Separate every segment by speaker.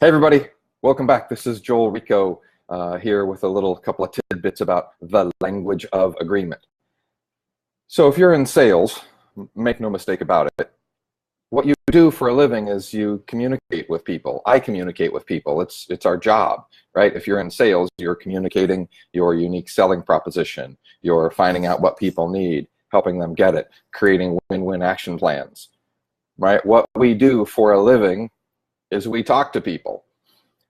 Speaker 1: Hey everybody, welcome back. This is Joel Rico here with a couple of tidbits about the language of agreement. So if you're in sales, make no mistake about it, what you do for a living is you communicate with people. I communicate with people. It's our job, right? If you're in sales, you're communicating your unique selling proposition. You're finding out what people need, helping them get it, creating win-win action plans, right? What we do for a living is we talk to people.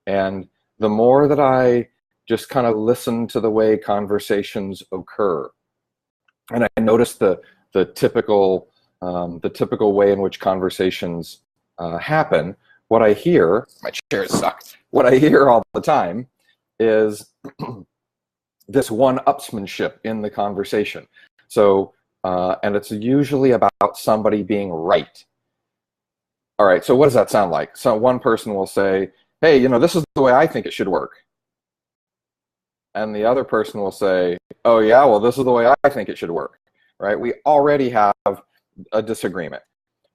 Speaker 1: And the more that I just kind of listen to the way conversations occur, and I notice the typical way in which conversations happen, what I hear, my chair sucks, what I hear all the time is this one-upsmanship in the conversation. So, and it's usually about somebody being right. All right, so what does that sound like? So one person will say, hey, this is the way I think it should work. And the other person will say, oh yeah, well, this is the way I think it should work, right? We already have a disagreement.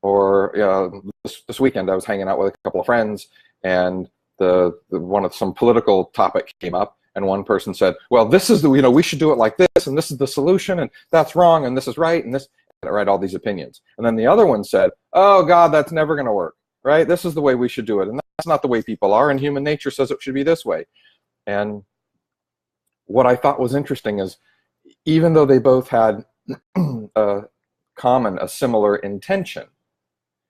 Speaker 1: Or this weekend I was hanging out with a couple of friends, and some political topic came up, and one person said, well, this is we should do it like this, and this is the solution, and that's wrong, and this is right, and this, and write all these opinions. And then the other one said, oh God, that's never going to work, right? This is the way we should do it, and that's not the way people are, and human nature says it should be this way. And what I thought was interesting is, even though they both had a similar intention,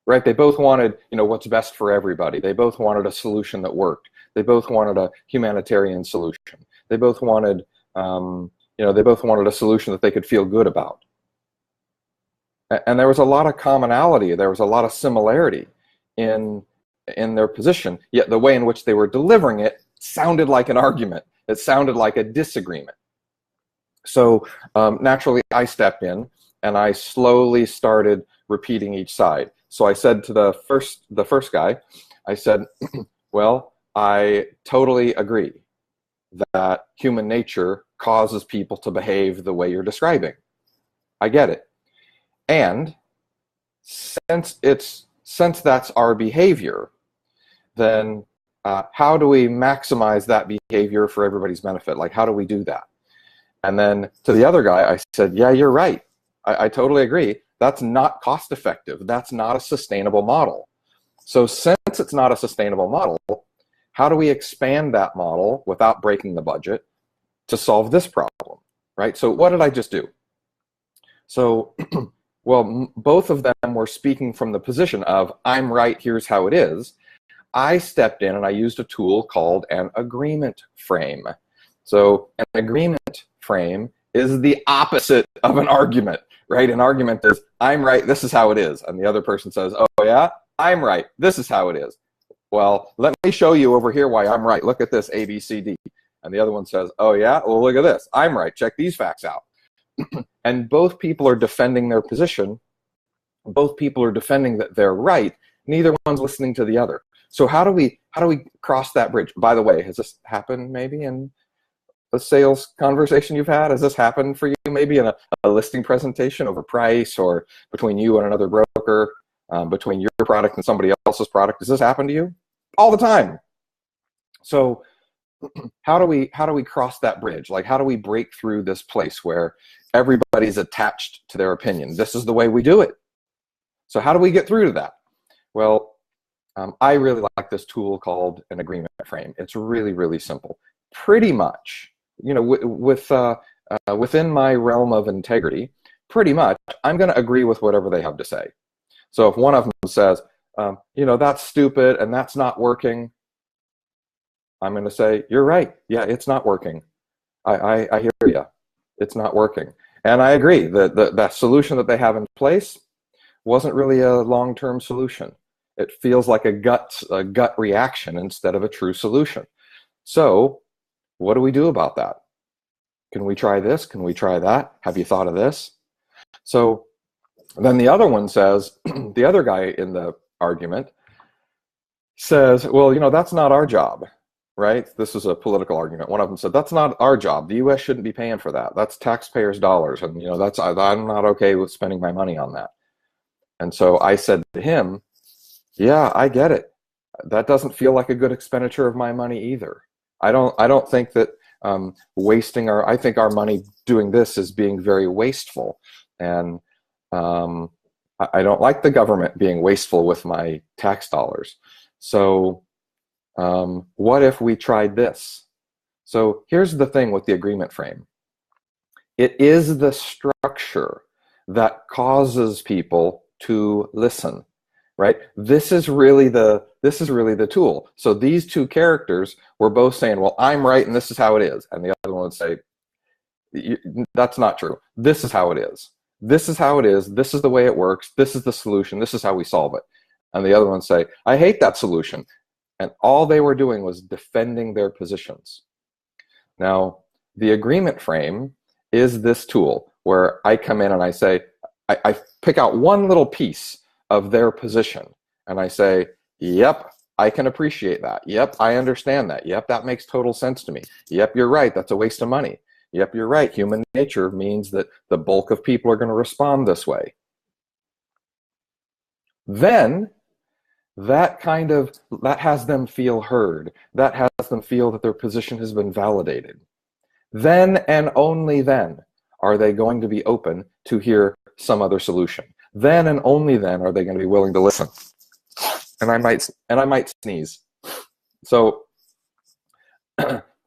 Speaker 1: right? They both wanted, what's best for everybody. They both wanted a solution that worked. They both wanted a humanitarian solution. They both wanted, a solution that they could feel good about. And there was a lot of commonality. There was a lot of similarity in their position. Yet the way in which they were delivering it sounded like an argument. It sounded like a disagreement. So naturally, I stepped in and I slowly started repeating each side. So I said to the first guy, I said, well, I totally agree that human nature causes people to behave the way you're describing. I get it. And since that's our behavior, then how do we maximize that behavior for everybody's benefit? Like, how do we do that? And then to the other guy, I said, yeah, you're right. I totally agree. That's not cost effective. That's not a sustainable model. So since it's not a sustainable model, how do we expand that model without breaking the budget to solve this problem, right? So what did I just do? So, well, both of them were speaking from the position of, I'm right, here's how it is. I stepped in and I used a tool called an agreement frame. So an agreement frame is the opposite of an argument, right? An argument is, I'm right, this is how it is. And the other person says, oh yeah, I'm right, this is how it is. Well, let me show you over here why I'm right. Look at this, A, B, C, D. And the other one says, oh yeah, well, look at this, I'm right, check these facts out. And both people are defending their position. Both people are defending that they're right. Neither one's listening to the other. So how do we cross that bridge? By the way, has this happened maybe in a sales conversation you've had? Has this happened for you maybe in a listing presentation over price, or between you and another broker, between your product and somebody else's product? Does this happen to you? All the time. So how do we cross that bridge? Like, how do we break through this place where everybody's attached to their opinion? This is the way we do it. So how do we get through to that? Well, I really like this tool called an agreement frame. It's really, really simple. Pretty much, within my realm of integrity, pretty much, I'm going to agree with whatever they have to say. So if one of them says, that's stupid and that's not working, I'm going to say, you're right. Yeah, it's not working. I hear you. It's not working. And I agree that that solution that they have in place wasn't really a long-term solution. It feels like a gut reaction instead of a true solution. So what do we do about that? Can we try this? Can we try that? Have you thought of this? So then the other one says, the other guy in the argument says, well, that's not our job, right? This is a political argument. One of them said, that's not our job. The U.S. shouldn't be paying for that. That's taxpayers' dollars. And, I'm not okay with spending my money on that. And so I said to him, yeah, I get it. That doesn't feel like a good expenditure of my money either. I don't think that I think our money doing this is being very wasteful. And I don't like the government being wasteful with my tax dollars. So what if we tried this? So here's the thing with the agreement frame. It is the structure that causes people to listen, right? This is really the tool. So these two characters were both saying, well, I'm right and this is how it is. And the other one would say, that's not true. This is how it is. This is how it is. This is the way it works. This is the solution. This is how we solve it. And the other one would say, I hate that solution. And all they were doing was defending their positions. Now, the agreement frame is this tool where I come in and I say, I pick out one little piece of their position and I say, yep, I can appreciate that. Yep, I understand that. Yep, that makes total sense to me. Yep, you're right. That's a waste of money. Yep, you're right. Human nature means that the bulk of people are going to respond this way. Then that has them feel heard. That has them feel that their position has been validated. Then and only then are they going to be open to hear some other solution. Then and only then are they going to be willing to listen. And I might sneeze. So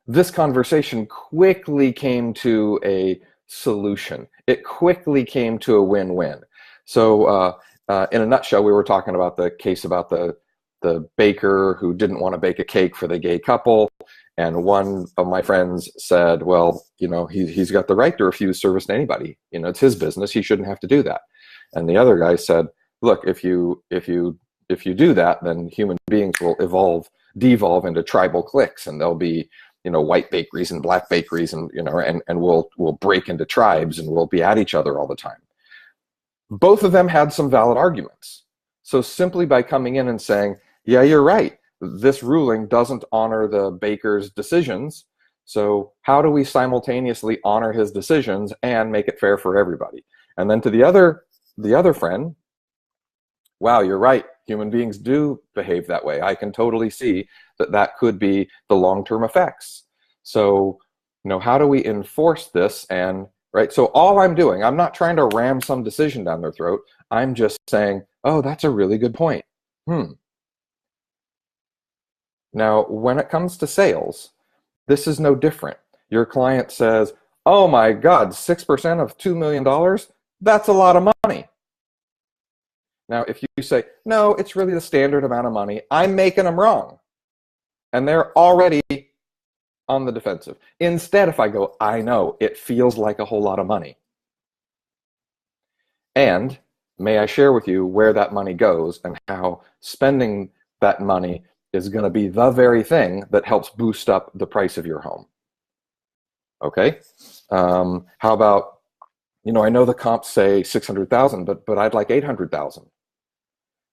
Speaker 1: this conversation quickly came to a solution. It quickly came to a win-win. So in a nutshell, we were talking about the case about the baker who didn't want to bake a cake for the gay couple. And one of my friends said, well, he's got the right to refuse service to anybody. It's his business. He shouldn't have to do that. And the other guy said, look, if you do that, then human beings will devolve into tribal cliques, and there'll be, white bakeries and black bakeries, and we'll break into tribes and we'll be at each other all the time. Both of them had some valid arguments. So simply by coming in and saying, yeah, you're right, this ruling doesn't honor the baker's decisions, so how do we simultaneously honor his decisions and make it fair for everybody? And then to the other friend, wow, you're right, human beings do behave that way. I can totally see that could be the long-term effects. So, how do we enforce this? And right, so all I'm doing, I'm not trying to ram some decision down their throat. I'm just saying, oh, that's a really good point. Now, when it comes to sales, this is no different. Your client says, oh my God, 6% of $2 million? That's a lot of money. Now, if you say, no, it's really the standard amount of money, I'm making them wrong. And they're already on the defensive. Instead, if I go, I know, it feels like a whole lot of money. And may I share with you where that money goes and how spending that money is going to be the very thing that helps boost up the price of your home. Okay? How about, I know the comps say 600,000, but I'd like 800,000.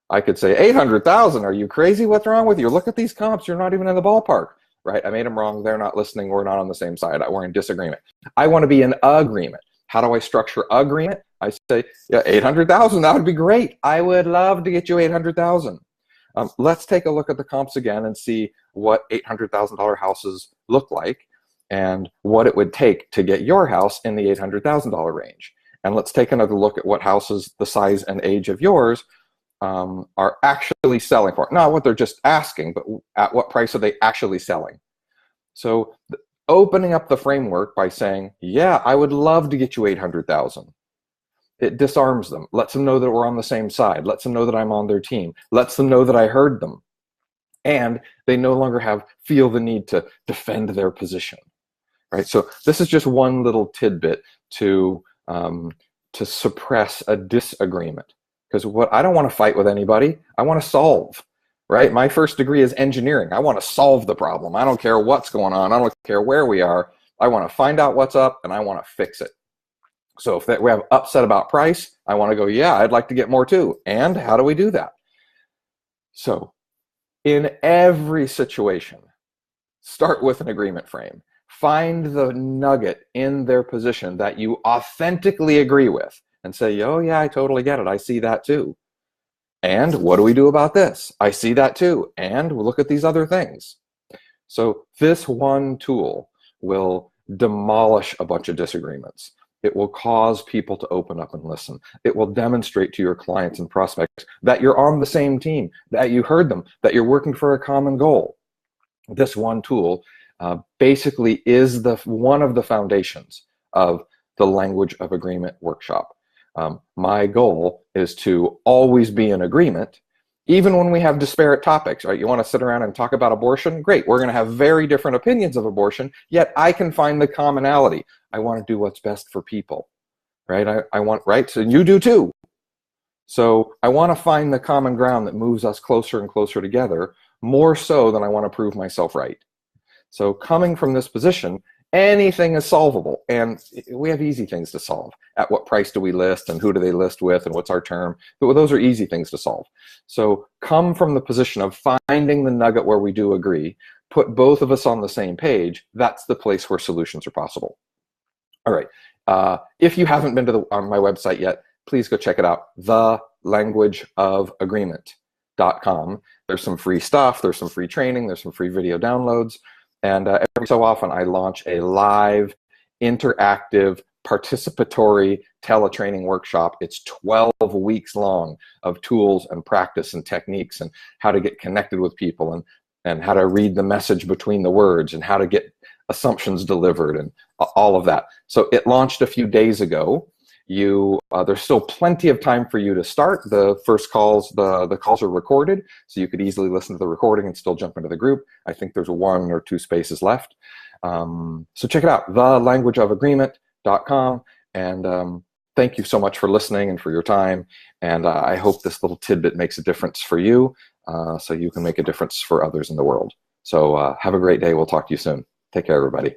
Speaker 1: I could say, 800,000, are you crazy? What's wrong with you? Look at these comps. You're not even in the ballpark, right? I made them wrong. They're not listening. We're not on the same side. We're in disagreement. I want to be in agreement. How do I structure agreement? I say, yeah, 800,000, that would be great. I would love to get you 800,000. Let's take a look at the comps again and see what $800,000 houses look like and what it would take to get your house in the $800,000 range. And let's take another look at what houses the size and age of yours are actually selling for. Not what they're just asking, but at what price are they actually selling. So opening up the framework by saying, yeah, I would love to get you 800,000. It disarms them, lets them know that we're on the same side, lets them know that I'm on their team, lets them know that I heard them. And they no longer feel the need to defend their position, right? So this is just one little tidbit to suppress a disagreement. Because I don't want to fight with anybody, I want to solve, right? My first degree is engineering. I want to solve the problem. I don't care what's going on. I don't care where we are. I want to find out what's up and I want to fix it. So if we have upset about price, I want to go, yeah, I'd like to get more too. And how do we do that? So in every situation, start with an agreement frame. Find the nugget in their position that you authentically agree with and say, oh yeah, I totally get it. I see that too. And what do we do about this? I see that too. And we'll look at these other things. So this one tool will demolish a bunch of disagreements. It will cause people to open up and listen. It will demonstrate to your clients and prospects that you're on the same team, that you heard them, that you're working for a common goal. This one tool basically is one of the foundations of the Language of Agreement workshop. My goal is to always be in agreement, even when we have disparate topics, right? You want to sit around and talk about abortion? Great, we're going to have very different opinions of abortion, yet I can find the commonality. I want to do what's best for people, right? I want, right? So you do too. So I want to find the common ground that moves us closer and closer together, more so than I want to prove myself right. So coming from this position, anything is solvable, and we have easy things to solve. At what price do we list, and who do they list with, and what's our term? But those are easy things to solve. So come from the position of finding the nugget where we do agree, put both of us on the same page. That's the place where solutions are possible. All right. If you haven't been to on my website yet, please go check it out, thelanguageofagreement.com. There's some free stuff, there's some free training, there's some free video downloads, and every so often I launch a live, interactive, participatory teletraining workshop. It's 12 weeks long of tools and practice and techniques and how to get connected with people and how to read the message between the words and how to get assumptions delivered and all of that. So it launched a few days ago. There's still plenty of time for you to start. The first calls, the calls are recorded, so you could easily listen to the recording and still jump into the group. I think there's 1 or 2 spaces left. So check it out, thelanguageofagreement.com. And thank you so much for listening and for your time. And I hope this little tidbit makes a difference for you, so you can make a difference for others in the world. So have a great day. We'll talk to you soon. Take care, everybody.